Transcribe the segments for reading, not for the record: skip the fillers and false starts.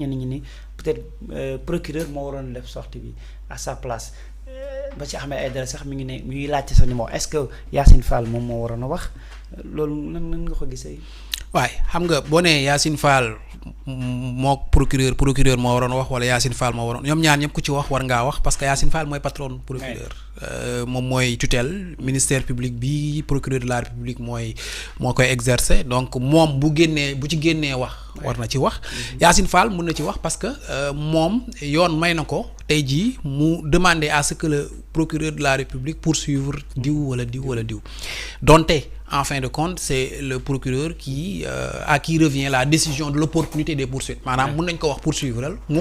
ñenn ñi ni peut-être procureur moo waroon def sortie bi à sa place ba ci Ahmed Aïdara sax mi ngi laajte sax ni moo est-ce que Yacine Fall moom moo waroon a wax loolu nan nga ko gisee. waaye xam nga boo nee Yacine Fall moo procureur moo waroon wax wala Yacine Fall moo waroon ñoom ñaar ñëpp ku ci wax war ngaa wax parce que Yacine Fall mooy patron procureur. moom mooy tutelle ministère public bi procureur de la République moo koy exercer donc moom bu ci génnee wax. war na ci wax. Yacine Fall mën na ci wax parce que moom yoon may na ko tey jii mu demander à ce que le procureur de la République poursuivre diw wala diw donte en fin de compte c'est le procureur à qui revient la décision de l'opportunité des poursuites maanaam mën nañ ko wax poursuivre mu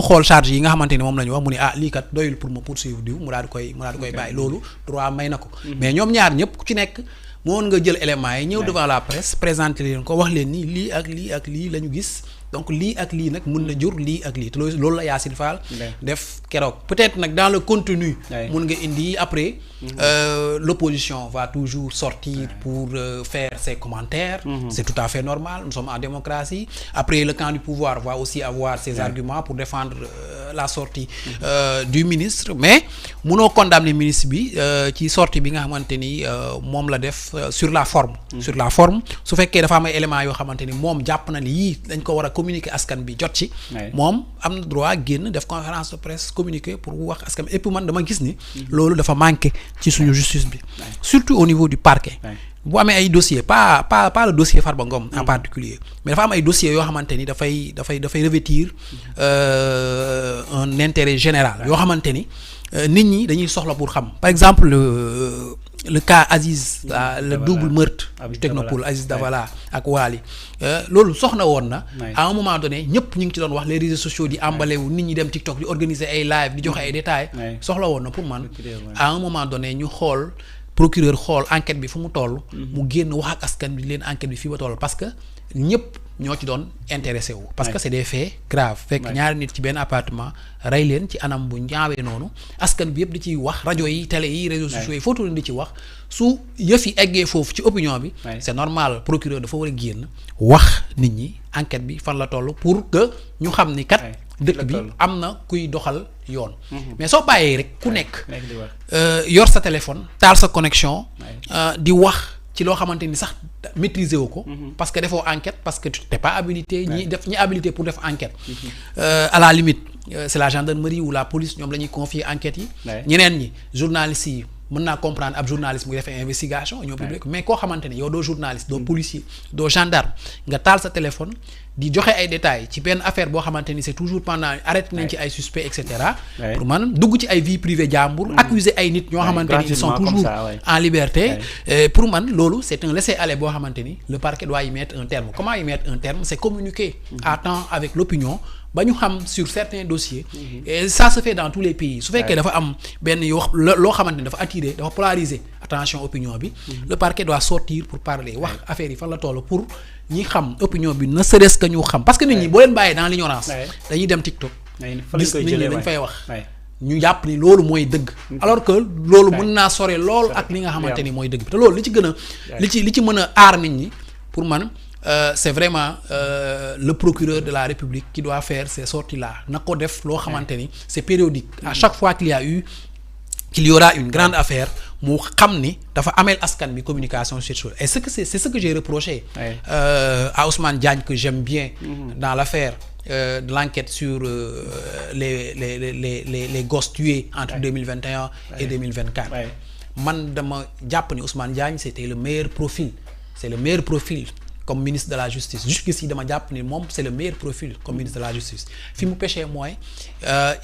xool charge yi nga xamante ni moom la ñu wax mu ne lii kat doyul pour ma poursuivre diw mu daal di koy bàyyi loolu droit may na ko. mais ñoom ñaar ñëpp ku ci nekk moo nga jël éléments yi ñëw devant la presse présenter leen ko wax leen ni lii ak lii la ñu gis. donc lii ak lii nag mën na jur lii ak lii te loolu la Yacine Fall def keroog peut-être nag dans le contenu mën nga indi après l'opposition va toujours sortir pour faire ses commentaires c'est tout à fait normal nous sommes en démocratie après le camp du pouvoir va aussi avoir ses arguments pour défendre la sortie du ministre mais mënoo condamner ministre bi ci sortie bi nga xamante ni moom la def sur la forme su fekkee dafa am ay éléments yoo xamante ni moom jàpp na ni yii dañ ko war a communiquer askan bi jot ci moom am na droit génn def conférence de presse communiquer pour wax askan bi et puis man dama gis ni loolu dafa manqué ci suñu justice bi surtout au niveau du parquet bu amee ay dossiers pas le dossier Farba Ngom en particulier mais dafa am ay dossiers yoo xamante ni dafay revêtir un intérêt général yoo xamante ni nit ñi dañuy soxla pour xam par exemple le cas Aziz le double meurtre du Technopole Aziz Dabala ak Wali loolu soxna woon na à un moment donné ñëpp ñu ngi ci doon wax les réseaux sociaux di emballé wu nit ñi dem TikTok di organiser ay live di joxe ay détails soxla woon na pour man à un moment donné ñu xool procureur xool enquête bi fu mu toll mu génn wax ak askan bi leen enquête bi fii ba toll parce que ñëpp ñoo ci doon intéressé wu parce que c'est des faits graves fekk ñaari nit ci benn appartement rey leen ci anam bu ñaawee noonu askan bi yëpp di ciy wax rajo yi télé yi réseaux sociaux yi foofu leen di ci wax su yëf yi eggee foofu ci opinion bi c'est normal procureur dafa war a génn wax nit ñi enquête bi fan la toll pour que ñu xam ni kat dëkk bi am na kuy doxal yoon mais soo bàyyee rek ku nekk yor sa téléphone taal sa connexion di wax ci loo xamante ni sax maîtriser wu ko parce que defoo enquête parce que tu t'es pas habilité ñi habilité pour def enquête à la limite c'est la gendarmerie ou la police ñoom la ñuy confier enquête yi ñeneen ñi journalistes yi mën naa comprendre ab journaliste mu defee investigation ñoo public mais koo xamante ni yow doo journaliste doo policier doo gendarme nga taal sa téléphone di joxe ay détails ci benn affaire boo xamante ni c'est toujours pendant arrêté nañ ci ay suspects et cetera pour man dugg ci ay vie privée jàmbur accuser ay nit ñoo xamante ni ils sont toujours en liberté pour man loolu c'est un laisser-aller boo xamante ni le parquet doit y mettre un terme comment y mettre un terme c'est communiquer à temps avec l'opinion ba ñu xam sur certains dossiers et ça se fait dans tous les pays su fekkee dafa am benn loo xamante ni dafa attirer dafa polariser attention opinion bi le parquet doit sortir pour parler wax affaire yi fan la toll pour ñi xam opinion bi ne serait-ce que ñu xam parce que nit ñi boo leen bàyyee dans l'ignorance dañuy dem TikTok gis nit ñi dañ fay wax ñu jàpp ni loolu mooy dëgg alors que loolu mën naa sore lool ak li nga xamante ni mooy dëgg bi te loolu li ci gën a li ci mën a aar nit ñi pour man c'est vraiment le procureur de la République qui doit faire ces sorties-là na ko def loo xamante ni c'est périodique à chaque fois qu'il y aura une grande affaire mu xam ni dafa ameel askan bi communication sur chose et c'est ce que j'ai reproché à Ousmane Diagne que j'aime bien dans l'affaire de l'enquête sur les gosses tués entre 2021 et 2024 man dama jàpp ni Ousmane Diagne c'était le meilleur profil comme ministre de la justice jusqu'ici dama jàpp ni moom c'est le meilleur profil comme ministre de la justice fi mu péché mooy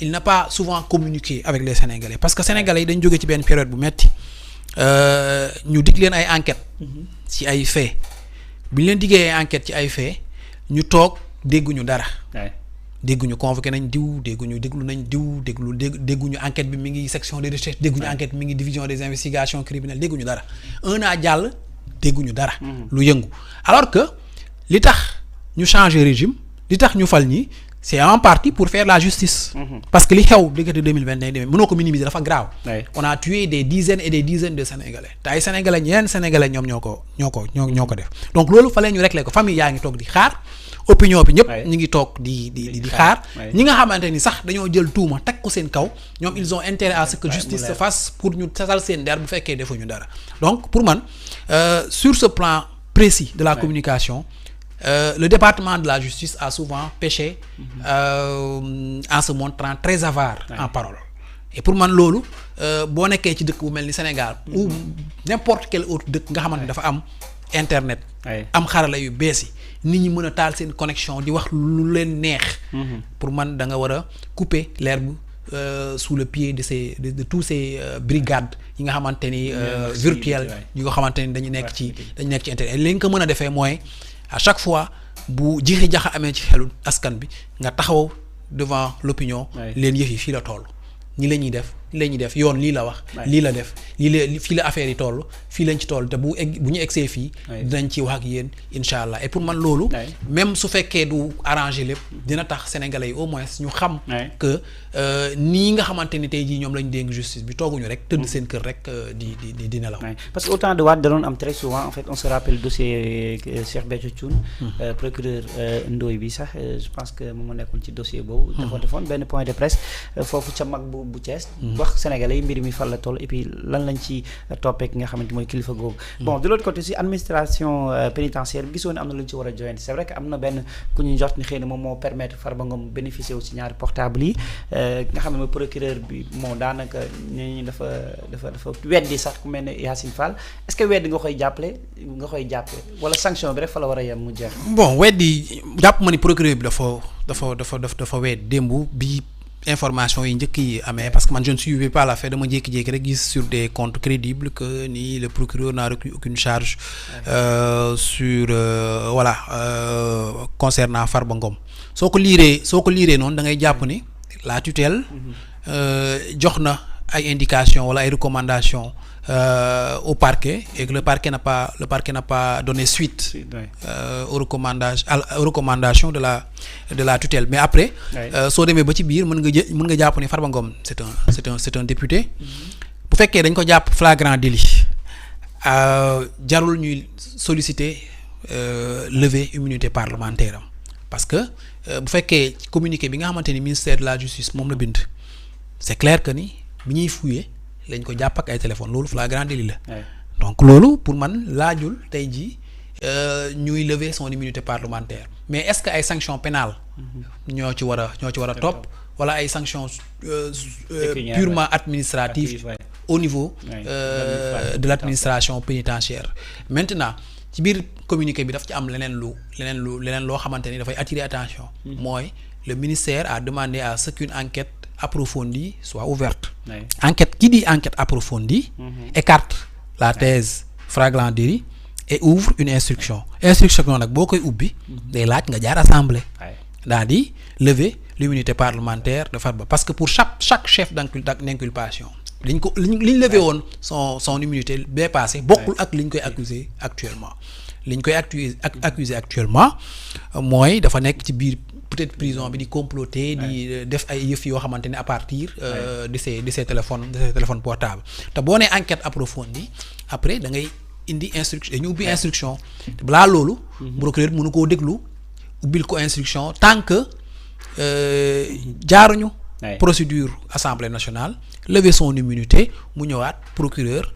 il n'a pas souvent communiqué avec les Sénégalais parce que Sénégalais yi dañ jóge ci benn période bu metti ñu dig leen ay enquêtes ci ay faits bi ñu leen diggee ay enquêtes ci ay faits ñu toog dégguñu dara dégguñu convoqué nañ diw déglu nañ diw dégguñu enquête bi mi ngi section de recherche dégguñu enquête mi ngi division des investigations criminelles dégguñu dara un an jàll dégguñu dara lu yëngu alors que li tax ñu changer régime li tax ñu fal ñi c'est en partie pour faire la justice parce que li xew diggante 2021 mënoo ko minimiser dafa grave on a tué des dizaines et des dizaines de Sénégalais te ay Sénégalais ñeneen Sénégalais ñoom ñoo ko def donc loolu fallait ñu régler ko famille yaa ngi toog di xaar opinion bi ñëpp ñu ngi toog di xaar ñi nga xamante ni sax dañoo jël tuuma teg ko seen kaw ñoom ils ont intérêt à ce que justice se fasse pour ñu tasal seen der bu fekkee defuñu dara donc pour man sur ce plan précis de la communication le département de la justice a souvent péché en se montrant très avare en parole et pour man loolu boo nekkee ci dëkk bu mel ni Sénégal ou n'importe quel autre dëkk nga xamante ni dafa am internet am xarala yu bees yi nit ñi mën a taal seen connexion di wax lu leen neex pour man da nga war a couper l'herbe sous le pied de tous ces brigades yi nga xamante ni virtuelles yi nga xamante ni dañu nekk ci internet li nga ko mën a defee mooy à chaque fois bu jixi jaxa amee ci xelu askan bi nga taxaw devant l'opinion leen yëf yi fii la toll ñi la ñuy def yoon lii la wax lii la def fii la affaire yi toll fii lañ ci toll te bu ñu egsee fii dinañ ci wax ak yéen incha allah et pour man loolu même su fekkee du arranger lépp dina tax sénégalais yi au moins ñu xam que nii nga xamante ni tey jii ñoom lañ dénk justice bi tooguñu rek tëdd seen kër rek di nelaw parce que autant de Wade da doon am très souvent en fait on se rappelle dossier Cheikh Béthio Thioune procureur Ndoye bi sax je pense que moom moo nekkoon ci dossier boobu dafa defoon benn point de presse foofu ca mag bu Thiès wax sénégalais yi mbir mi fan la toll et puis lan lañ ci toppee ki nga xamante mooy kilifa googu bon de l'autre côté si administration pénitentiaire bi gisoon am na lu ñu ci war a joyante c'est vrai que am na benn ku ñu jot ni xëy na moom moo permettre Farba Ngom bénéficier wu si ñaari portable yi nga xam ne mooy procureur bi moo daanaka ñi dafa weddi sax ku mel ne Yacine Fall est-ce que weddi nga koy jàppale wala sanction bi rek fa la war a yem mu jeex bon weddi jàpp ma ni procureur bi dafa weddi démb bi information yi njëkk yi amee parce que man je ne suivais pas l'affaire dama jékki-jékki rek gis sur des comptes crédibles que ni le procureur n'a reçu aucune charge sur concernant Farba Ngom soo ko liiree noonu da ngay jàpp ni la tutelle jox na ay indications wala ay recommandations au parquet et que le parquet n'a pas donné suite aux recommandations de la tutelle mais après soo demee ba ci biir mën nga jàpp ni Farba Ngom c'est un député bu fekkee dañ ko jàpp flagrant délit jarul ñuy solliciter lever immunité parlementaire am parce que bu fekkee communiqué bi nga xamante ni ministère de la justice moom la bind c'est clair que ni bi ñuy fouiller lañ ko jàpp ak ay téléphone loolu flagrant délit la donc loolu pour man laajul tey jii ñuy lever son immunité parlementaire mais est-ce que ay sanctions pénales ñoo ci war a topp wala ay sanctions purement administratives au niveau de l'administration pénitentiaire maintenant ci biir communiqué bi daf ci am leneen loo xamante ni dafay attirer attention mooy le ministère a demandé à ce qu'une enquête approfondie soit ouverte. Enquête qui dit enquête approfondie écarte la thèse flagrant délit et ouvre une instruction nag boo koy ubbi day laaj nga jaar assemblée daal di lever l'immunité parlementaire de Farba parce que pour chaque chef d'inculpation liñ levé woon son immunité bee passé bokkul ak liñ koy accuser actuellement mooy dafa nekk ci biir peut-être prison bi di comploter di def ay yëf yoo xamante ne à partir de ces téléphones portables te boo nee enquête approfondie après da ngay indi instruction dañu ubbi instruction te balaa loolu procureur mënu koo déglu ubbil ko instruction tant que jaaruñu procédure Assemblée nationale lever son immunité mu ñëwaat procureur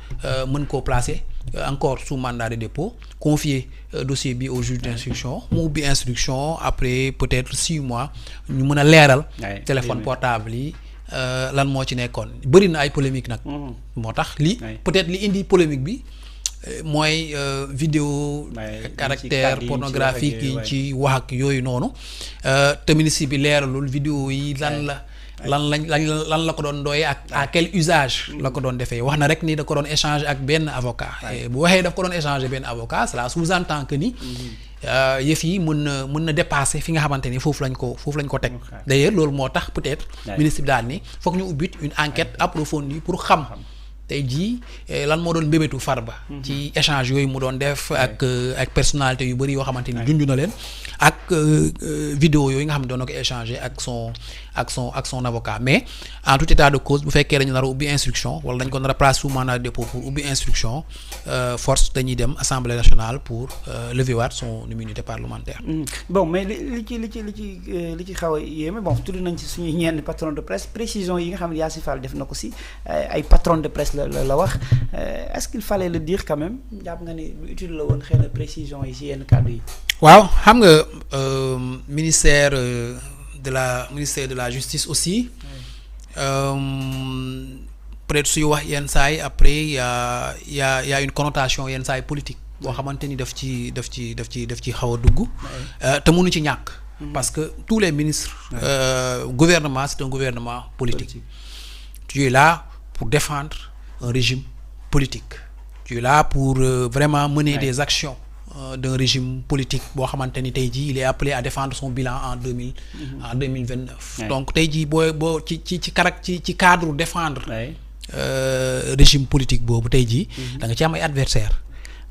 mën koo placer encore sous mandat de dépôt confier dossier bi au juge d'instruction mu ubbi instruction après peut-être 6 mois ñu mën a leeral téléphone portable yi lan moo ci nekkoon bëri na ay polémique nag moo tax li peut-être li indi polémique bi mooy vidéo caractère pornographique yi ci wax ak yooyu noonu te ministre bi leeralul vidéo yi lan la ko doon doyee ak à quel usage la ko doon defee wax na rek ni da ko doon échanger ak benn avocat bu waxee daf ko doon échanger benn avocat cela sous-entend que ni yëf yi mën na dépasser fi nga xamante ni foofu lañ ko teg d'ailleurs loolu moo tax peut-être ministre bi daal ni foog ñu ubbi une enquête approfondie pour xam tey jii lan moo doon mbébétu Farba. ci échange yooyu mu doon def ak personnalité yu bëri yoo xamante ni junj na leen ak vidéo yooyu nga xam ne doon na ko échanger ak son avocat mais en tout état de cause bu fekkee dañu nar a ubbi instruction wala dañ ko nar a place sous mandat de dépôt pour ubbi instruction force dañuy dem assemblée nationale pour lever waat son immunité parlementaire. Bon mais li ci xaw a yéeme bon tudd nañ ci suñuy ñenn patron de presse précision yi nga xam ne Yassine Fall def na ko si ay patron de presse la wax est-ce qu'il fallait le dire quand même jàpp nga ne lu utile la woon xëy na précision yi si yenn kàddu yi. waaw xam nga ministère de la justice aussi peut-être suy wax yenn saa yi après y a une connotation yenn saa yi politique boo xamante ni daf ci xaw a dugg te mënu ci ñàkk parce que tous les ministres gouvernement c'est un gouvernement politique. Tu es là pour défendre un régime politique. Tu es là pour vraiment mener des actions d'un régime politique boo xamante ni tey jii il est appelé à défendre son bilan en 2029. Donc tey jii boo ci cadre défendre régime politique boobu tey jii da nga ci am ay adversaires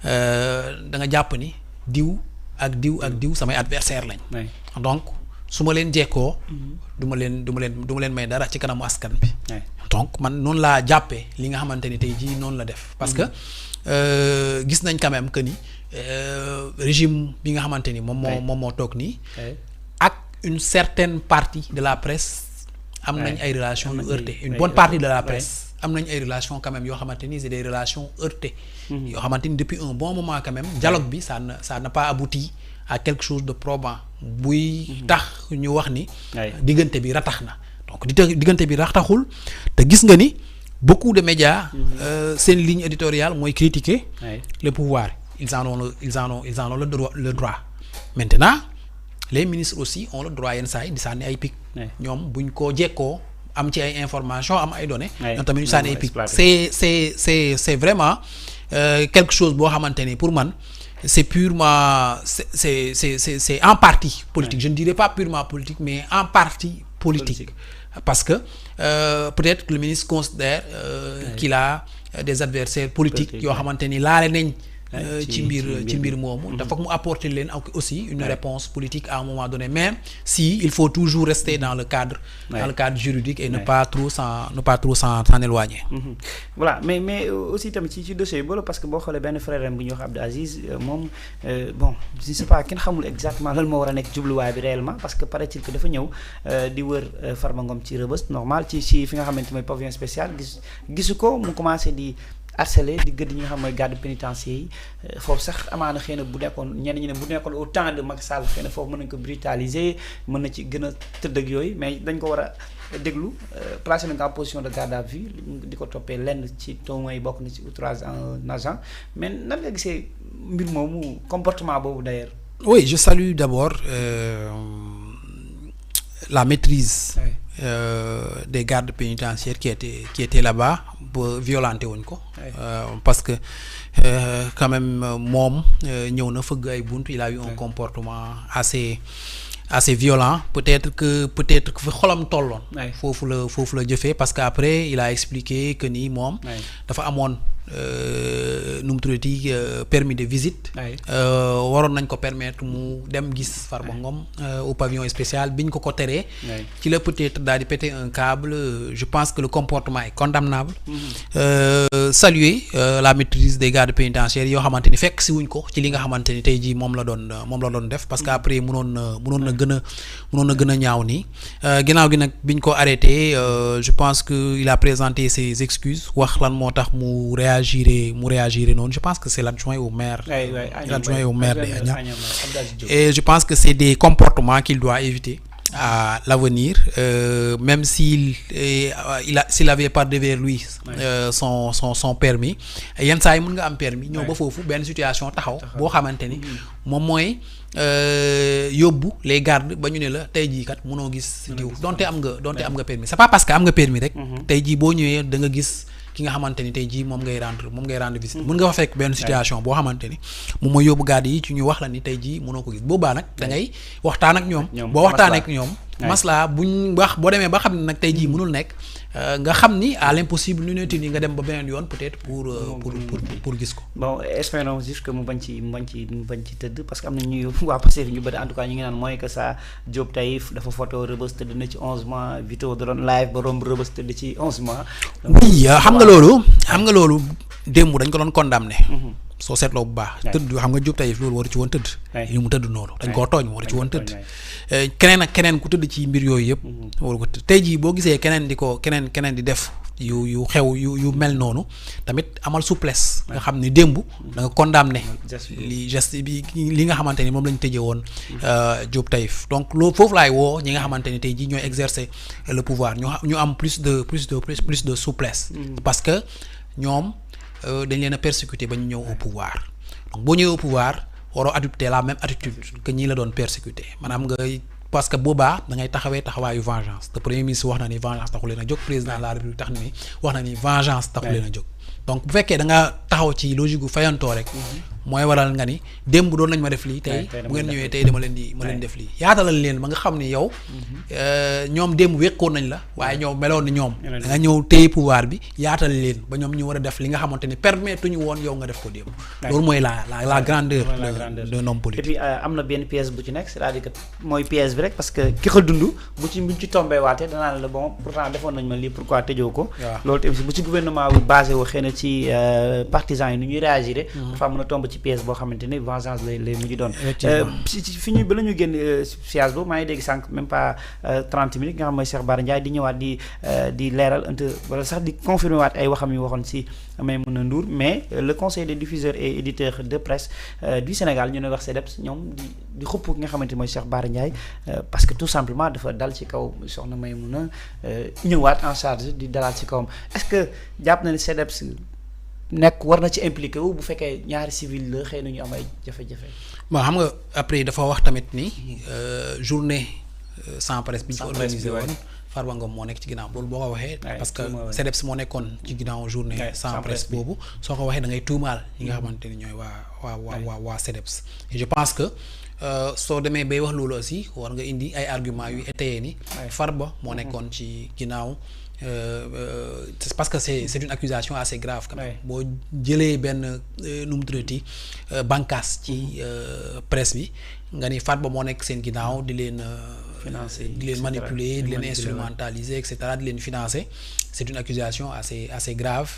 da nga jàpp ni diw ak diw samay adversaire lañ. Donc su ma leen jekkoo du ma leen may dara ci kanamu askan bi. Donc man noonu laa jàppee li nga xamante ni tey jii noonu la def parce que gis nañ quand même que ni régime bi nga xamante ni moom moo toog nii ak une certaine partie de la presse am nañ ay relations yu heurtées une bonne partie de la presse am nañ ay relations quand même yoo xamante ni c'est des relations heurtées yoo xamante ni depuis un bon moment quand même dialogue bi ça n'a pas abouti à quelque chose de probant buy tax ñu wax ni diggante bi ratax na. Donc diggante bi rataxul te gis nga ni beaucoup de médias seen ligne éditoriale mooy critiquer le pouvoir ils en ont le droit. Maintenant les ministres aussi ont le droit yenn saa yi di sànni ay pic ñoom buñ ko jekkoo am ci ay informations am ay données ñoom tamit ñu sànni ay pic c'est vraiment quelque chose boo xamante ni pour man c'est purement c'est en partie politique. Je ne dirais pas purement politique mais en partie politique. Parce que peut-être que le ministre considère qu'il a des adversaires politiques yoo xamante ni laale nañ ci mbir moomu dafa mu apporter leen aussi une réponse politique à un moment donné même si il faut toujours rester dans le cadre juridique et ne pas trop s'en éloigner. Voilà mais aussi tamit ci dossier bi parce que boo xoolee benn frère am bu ñuy wax Abdou Aziz moom bon je sais pas kenn xamul exactement lan moo war a nekk jubluwaay bi réellement parce que paraît-il que dafa ñëw di wër Farba Ngom ci Rebeuss normal ci fi nga xamante mooy pavillon spécial gisu ko mu commencé di harcelé di gëdd ñi nga xam mooy garde pénitentiaire yi foofu sax amaana xëy na bu nekkoon ñenn ñi ne bu nekkoon au temps de Macky Sall xëy na foofu mën nañ ko brutaliser mën na ci gën a tëdd ak yooyu mais dañ ko war a déglu placé nañ ko en position de garde à vue di ko toppee lenn ci tomots yi bokk na ci outrage en agent mais nan nga gisee mbir moomu comportement boobu d'ailleurs. Oui, je salue d'abord la maîtrise des gardes pénitentiaires qui étaient là-bas ba violenté wuñ ko parce que quand même moom ñëw na fëgg ay bunt il a eu un comportement assez violent peut-être que fi xolam tolloon foofu la jëfee parce que après il a expliqué que ni moom dafa amoon nu mu tuddati permis de visite waroon nañ ko permettre mu dem gis Farba Ngom au pavillon spécial biñ ko teree ci la peut-être daal di péter un câble je pense que le comportement est condamnable saluer la maîtrise des gardes pénitentiaires yoo xamante ni fekk si wuñ ko ci li nga xamante ni tey jii moom la doon def parce que après mënoon na gën a ñaaw nii ginnaaw gi nag biñ ko arrêté je pense que il a présenté ses excuses wax lan moo tax mu réagir noonu je pense que c'est l'adjoint au maire de Agnam et je pense que c'est des comportements qu'il doit éviter à l'avenir même s'il avait pas devant lui son permis yenn saa yi mën nga am permis ñëw ba foofu benn situation taxaw boo xamante ni moom mooy yóbbu les gardes ba ñu ne la tey jii kat mënoo gis diw donte am nga permis c'est pas parce que am nga permis rek tey jii boo ñëwee da nga gis ki nga xamante ni tey jii moom ngay rendre visite mën nga fa fekk benn situation boo xamante ni moom mooy yóbbu garde yi ci ñu wax la ni tey jii mënoo ko gis boobaa nag da ngay waxtaan ak ñoom boo waxtaanee ak ñoom maslaa buñ wax boo demee ba xam ne nag tey jii mënul nekk nga xam ni à l'impossible lu ne nga dem ba beneen yoon peut-être pour gis ko. bon espérons juste que mu bañ ci tëdd parce que am na ñuy waa Pastef ñu bëri en tout cas ñu ngi naan mooy que ça Diop Taïf dafa photo Rebeuss tëdd na ci 11 mois Vito da doon live ba romb Rebeuss tëdd ci 11 mois. oui xam nga loolu démb dañ ko doon condamné. soo seetloo bu baax. tëdd xam nga Diop Taïf loolu waru ci woon tëdd. li mu tëdd noonu dañ koo tooñ waru ci woon tëdd. keneen ak keneen ku tëdd ci mbir yooyu yëpp. waru ko tëdd tey jii boo gisee keneen di def yu xew yu mel noonu tamit amal souplesse. nga xam ni démb da nga condamné. geste bi li nga xamante ni moom la ñu tëjee woon Diop Taïf donc loolu foofu laay woo ñi nga xamante ni tey jii ñooy exercer le pouvoir ñu am plus de souplesse. parce que ñoom. dañ leen a persécuter ba ñu ñëw au pouvoir donc boo ñëwee au pouvoir waroo adopter la même attitude que ñi la doon persécuter maanaam nga parce que boobaa da ngay taxawaayu vengeance te premier ministre wax na ni vengeance taxu leen a jóg président de la république tax ni wax na ni vengeance taxu leen a jóg donc bu fekkee da nga taxaw ci logique gu fayantoo rek mooy waral nga ni démb doon nañ ma def lii tey bu ngeen ñëwee tey dama leen di def lii yaatalal leen ba nga xam ni yow ñoom démb wékkoon nañ la waaye ñoom meloon ni ñoom da nga ñëw téye pouvoir bi yaatal leen ba ñoom ñu war a def li nga xamante ni permettre ñu woon yow nga def ko démb loolu mooy la grandeur d'un homme politique. et puis am na benn pièce bu ci nekk c'est-à-dire que mooy pièce bi rek parce que ki ko dund buñ ci tombé waatee danaa la bon pourtant defoon nañ ma lii pourquoi tëjoo ko loolu tamit bu ci gouvernement bi basé wu xëy na ci partisans yi nu ñuy réagir dafa mën a tomb ci pièce boo xamante ni vengeance lay mujj doon fi ñu ba la ñu génn siège boobu maa ngi dégg sànq même pas 30 minutes nga xam mooy Cheikh Bara Ndiaye di ñëwaat di leeral un peu wala sax di confirmer waat ay waxam yu waxoon si Maïmouna Ndour mais le conseil des diffuseurs et éditeurs de presse du Sénégal ñu ne wax CDEPS ñoom di xupp ki nga xamante ni mooy Cheikh Bara Ndiaye parce que tout simplement dafa dal ci kaw soxna Maïmouna ñëwaat en charge di dalaat ci kawam est-ce que jàpp na ni CDEPS nekk war na ci impliqué wu bu fekkee ñaari civil la xëy na ñu am ay jafe-jafe. bon xam nga après dafa wax tamit ni journée sans presse bi ñu ko organisé woon Farba Ngom moo nekk ci ginnaaw loolu boo ko waxee. parce que CDEPS moo nekkoon ci ginnaaw journée sans presse boobu soo ko waxee da ngay tuumaal ñi nga xamante ni ñooy waa CDEPS. et je pense que soo demee bay wax loolu aussi war nga indi ay arguments yu étayé ni Farba moo nekkoon ci ginnaaw. C'est parce que c'est une accusation assez grave quand même boo jëlee benn nu mu tuddati bànqaas ci presse bi nga ni Farba moo nekk seen ginnaaw di leen financer di leen manipuler di leen instrumentaliser et cetera di leen financer c'est une accusation assez grave